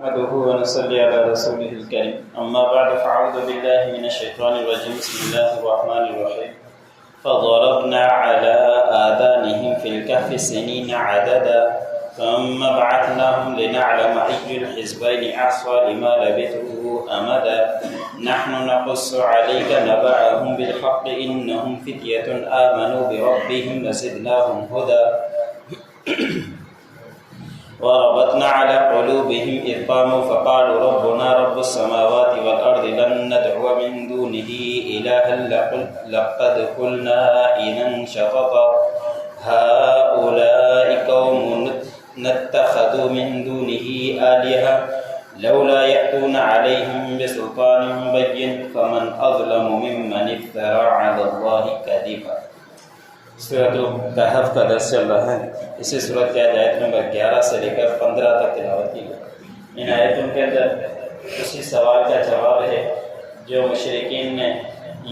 نحمده ونصلي على رسوله الكريم أما بعد فأعوذ بالله من الشيطان الرجيم بسم الله الرحمن الرحيم فضربنا على آذانهم في الكهف سنين عددا ثم بعثناهم لنعلم أي الحزبين أحصى لما لبثوا أمدا نحن نقص عليك نبأهم بالحق إنهم فتية آمنوا بربهم وزدناهم هدى وربطنا على قلوبهم إذ قاموا فقالوا ربنا رب السماوات والأرض لن ندعو من دونه إلها لقد قلنا إذا شططا هؤلاء قوم اتخذوا من دونه آلهة لولا يأتون عليهم بسلطان بين فمن أظلم ممن افترى على الله كذبا۔ سورۃ الکہف کا درس چل رہا ہے۔ اسی سورۃ کی آیت نمبر 11 سے لے کر 15 تک تلاوت کی گئی۔ ان آیتوں کے اندر اسی سوال کا جواب ہے جو مشرکین نے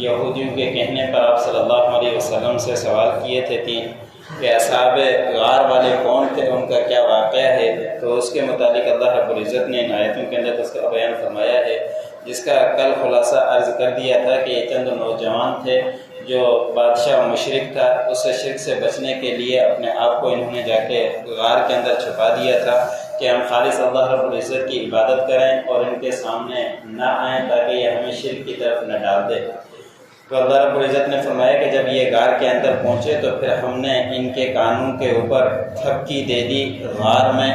یہودیوں کے کہنے پر آپ صلی اللہ علیہ وسلم سے سوال کیے تھے تین کہ اصحاب غار والے کون تھے، ان کا کیا واقعہ ہے، تو اس کے متعلق اللہ رب العزت نے ان آیتوں کے اندر اس کا بیان فرمایا ہے، جس کا کل خلاصہ عرض کر دیا تھا کہ یہ چند نوجوان تھے جو بادشاہ مشرک تھا، اس شرک سے بچنے کے لیے اپنے آپ کو انہوں نے جا کے غار کے اندر چھپا دیا تھا کہ ہم خالص اللہ رب العزت کی عبادت کریں اور ان کے سامنے نہ آئیں تاکہ یہ ہمیں شرک کی طرف نہ ڈال دے۔ تو اللہ رب العزت نے فرمایا کہ جب یہ غار کے اندر پہنچے تو پھر ہم نے ان کے کانوں کے اوپر تھپکی دے دی۔ غار میں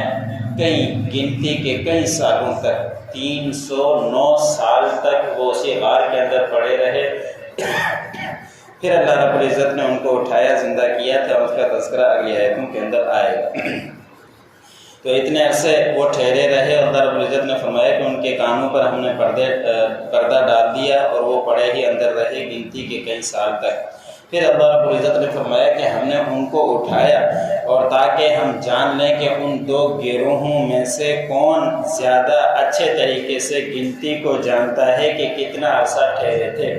گنتی کے کئی سالوں تک 309 سال تک وہ اسی غار کے اندر پڑے رہے۔ پھر اللہ رب العزت نے ان کو اٹھایا، زندہ کیا تھا، اس کا تذکرہ اگلی آیتوں کے اندر آئے گا۔ تو اتنے عرصے وہ ٹھہرے رہے، اللہ رب العزت نے فرمایا کہ ان کے کانوں پر ہم نے پردہ ڈال دیا اور وہ پڑے ہی اندر رہے گنتی کے کئی سال تک۔ پھر اللہ رب العزت نے فرمایا کہ ہم نے ان کو اٹھایا اور تاکہ ہم جان لیں کہ ان دو گروہوں میں سے کون زیادہ اچھے طریقے سے گنتی کو جانتا ہے کہ کتنا عرصہ ٹھہرے تھے۔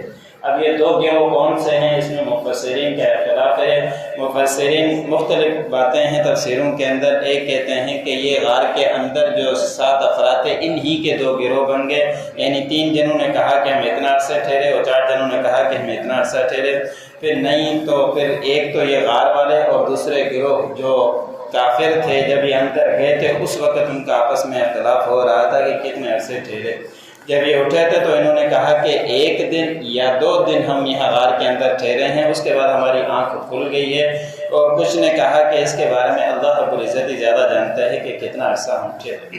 اب یہ دو گروہ کون سے ہیں، اس میں مفسرین کا اختلاف ہے۔ مفسرین مختلف باتیں ہیں تفسیروں کے اندر۔ ایک کہتے ہیں کہ یہ غار کے اندر جو 7 افراد تھے انہی کے 2 گروہ بن گئے، یعنی 3 جنوں نے کہا کہ ہم اتنا عرصہ ٹھہرے اور 4 جنوں نے کہا کہ ہم اتنا عرصہ ٹھہرے۔ پھر نہیں تو پھر ایک تو یہ غار والے اور دوسرے گروہ جو کافر تھے جب یہ اندر گئے تھے اس وقت ان کا آپس میں اختلاف ہو رہا تھا کہ کتنے عرصے ٹھہرے۔ جب یہ اٹھے تھے تو انہوں نے کہا کہ 1 دن یا 2 دن ہم یہاں غار کے اندر ٹھہرے ہیں، اس کے بعد ہماری آنکھ کھل گئی ہے، اور کچھ نے کہا کہ اس کے بارے میں اللہ رب العزت ہی زیادہ جانتا ہے کہ کتنا عرصہ ہم ٹھہرے۔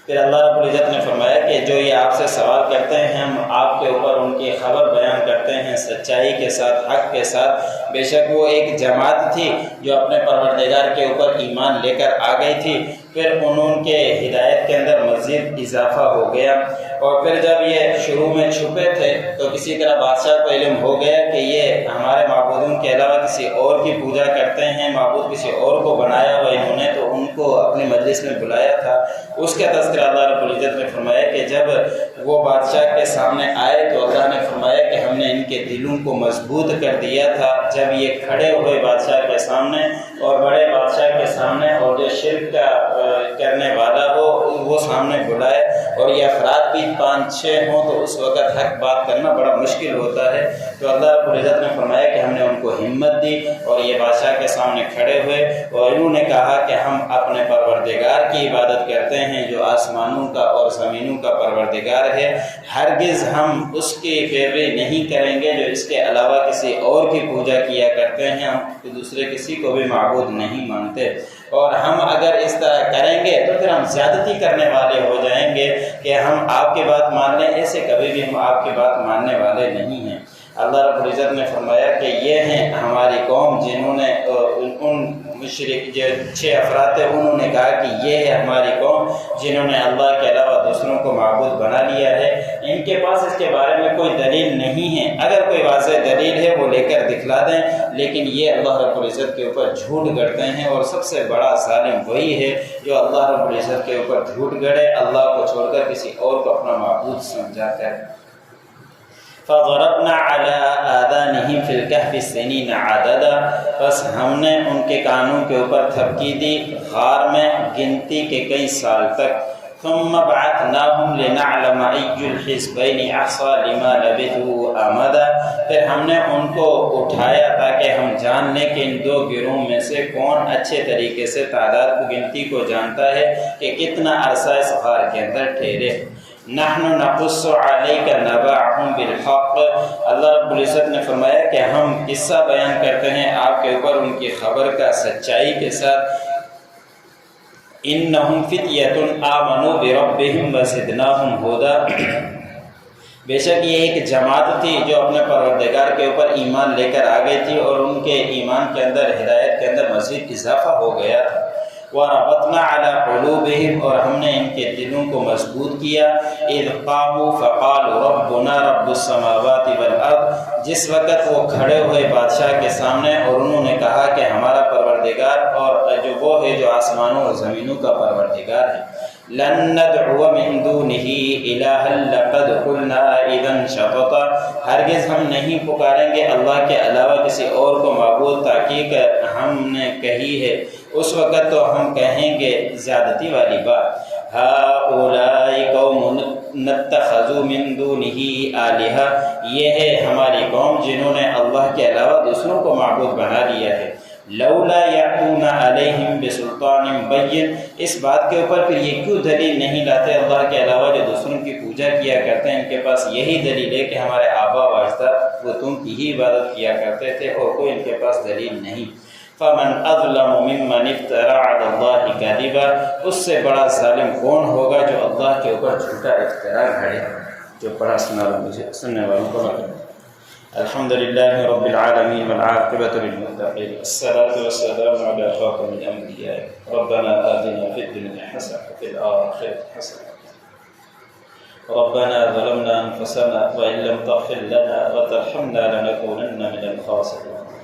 پھر اللہ رب العزت نے فرمایا کہ جو یہ آپ سے سوال کرتے ہیں ہم آپ کے اوپر ان کی خبر بیان کرتے ہیں سچائی کے ساتھ، حق کے ساتھ۔ بے شک وہ ایک جماعت تھی جو اپنے پروردگار کے اوپر ایمان لے کر آ گئی تھی، پھر انہوں کے ہدایت کے اندر مزید اضافہ ہو گیا، اور پھر جب یہ شروع میں چھپے تھے تو کسی طرح بادشاہ کو علم ہو گیا کہ یہ ہمارے معبودوں کے علاوہ کسی اور کی پوجا کرتے ہیں، معبود کسی اور کو بنایا ہوا انہوں نے، تو ان کو اپنی مجلس میں بلایا تھا۔ اس کا تذکرہ اللہ رب العزت نے فرمایا کہ جب وہ بادشاہ کے سامنے آئے تو اللہ نے فرمایا کہ ہم نے ان کے دلوں کو مضبوط کر دیا تھا۔ جب یہ کھڑے ہوئے بادشاہ کے سامنے اور بڑے بادشاہ کے سامنے، اور جو شرک کا کرنے والا ہو وہ سامنے بلائے اور یہ افراد بھی 5-6 ہوں تو اس وقت حق بات کرنا بڑا مشکل ہوتا ہے۔ تو اللہ رب العزت نے فرمایا کہ ہم نے ان کو ہمت دی اور یہ بادشاہ کے سامنے کھڑے ہوئے اور انہوں نے کہا کہ ہم اپنے پروردگار کی عبادت کرتے ہیں جو آسمانوں کا اور زمینوں کا پروردگار ہے، ہرگز ہم اس کی پیروی نہیں کریں گے جو اس کے علاوہ کسی اور کی پوجا کیا کرتے ہیں، ہم دوسرے کسی کو بھی معبود نہیں مانتے، اور ہم اگر اس طرح کریں گے تو پھر ہم زیادتی کرنے والے ہو جائیں گے کہ ہم آپ کی بات مان لیں، ایسے کبھی بھی ہم آپ کی بات ماننے والے نہیں ہیں۔ اللہ رب العزت نے فرمایا کہ یہ ہیں ہماری قوم جنہوں نے ان مشرک جو 6 افراد تھے انہوں نے کہا کہ یہ ہے ہماری قوم جنہوں نے اللہ کے علاوہ دوسروں کو معبود بنا لیا ہے۔ ان کے پاس اس کے بارے میں کوئی دلیل نہیں ہے، اگر کوئی واضح دلیل ہے وہ لے کر دکھلا دیں، لیکن یہ اللہ رب العزت کے اوپر جھوٹ گڑھتے ہیں، اور سب سے بڑا ظالم وہی ہے جو اللہ رب العزت کے اوپر جھوٹ گڑھے، اللہ کو چھوڑ کر کسی اور کو اپنا معبود سمجھا کر۔ فضربنا على آذانهم في الكهف سنين عددا، بس ہم نے ان کے کانوں کے اوپر تھپکی دی غار میں گنتی کے کئی سال تک۔ ثم بعثناهم لنعلم أي الحزبين أحصى لما لبثوا أمدا، پھر ہم نے ان کو اٹھایا تاکہ ہم جان لیں کہ ان دو گروہوں میں سے کون اچھے طریقے سے تعداد کو گنتی کو جانتا ہے کہ کتنا عرصہ اس غار کے اندر ٹھہرے۔ نحن نقص علیک نبأهم بالحق، اللہ رب العزت نے فرمایا کہ ہم قصہ بیان کرتے ہیں آپ کے اوپر ان کی خبر کا سچائی کے ساتھ۔ انہم فتیۃ آمنوا بربہم وزدناہم ھدی، بے شک یہ ایک جماعت تھی جو اپنے پروردگار کے اوپر ایمان لے کر آ گئی تھی اور ان کے ایمان کے اندر، ہدایت کے اندر مزید اضافہ ہو گیا تھا۔ وَرَبَطْنَا عَلَىٰ قُلُوبِهِمْ، اور ہم نے ان کے دلوں کو مضبوط کیا۔ اِذْ قَامُوا فَقَالُوا رَبُّنَا رَبُّ السَّمَاوَاتِ وَالْأَرْضِ، جس وقت وہ کھڑے ہوئے بادشاہ کے سامنے اور انہوں نے کہا کہ ہمارا پروردگار اور جو وہ ہے جو آسمانوں اور زمینوں کا پروردگار ہے۔ لَن نَّدْعُوَ مِن دُونِهِ إِلَٰهًا لَّقَدْ قُلْنَا إِذًا شَطَطًا، ہرگز ہم نہیں پکاریں گے اللہ کے علاوہ کسی اور کو معبود، تحقیق ہم نے کہی ہے اس وقت تو ہم کہیں گے زیادتی والی بات۔ هَٰؤُلَاءِ قَوْمٌ اتَّخَذُوا مِن دُونِهِ آلِهَةً، یہ ہے ہماری قوم جنہوں نے اللہ کے علاوہ دوسروں کو معبود بنا لیا ہے۔ لولا یأتون علیہم بسلطان بین، اس بات کے اوپر پھر یہ کیوں دلیل نہیں لاتے اللہ کے علاوہ جو دوسروں کی پوجا کیا کرتے ہیں، ان کے پاس یہی دلیل ہے کہ ہمارے آبا و اجداد وہ تم کی ہی عبادت کیا کرتے تھے اور کوئی ان کے پاس دلیل نہیں۔ فمن اظلم ممن افترى على الله كذبا، اس سے بڑا ظالم کون ہوگا جو اللہ کے اوپر جھوٹا افترا گھڑے۔ جو پڑھا سننے والوں کو بتا۔ الحمد لله رب العالمين والعاقبة للمتقين، الصلاة والسلام على خاتم الأنبياء، ربنا آتنا في الدنيا حسنة وفي الآخرة حسنة، ربنا ظلمنا أنفسنا وإن لم تغفر لنا وترحمنا لنكونن من الخاسرين۔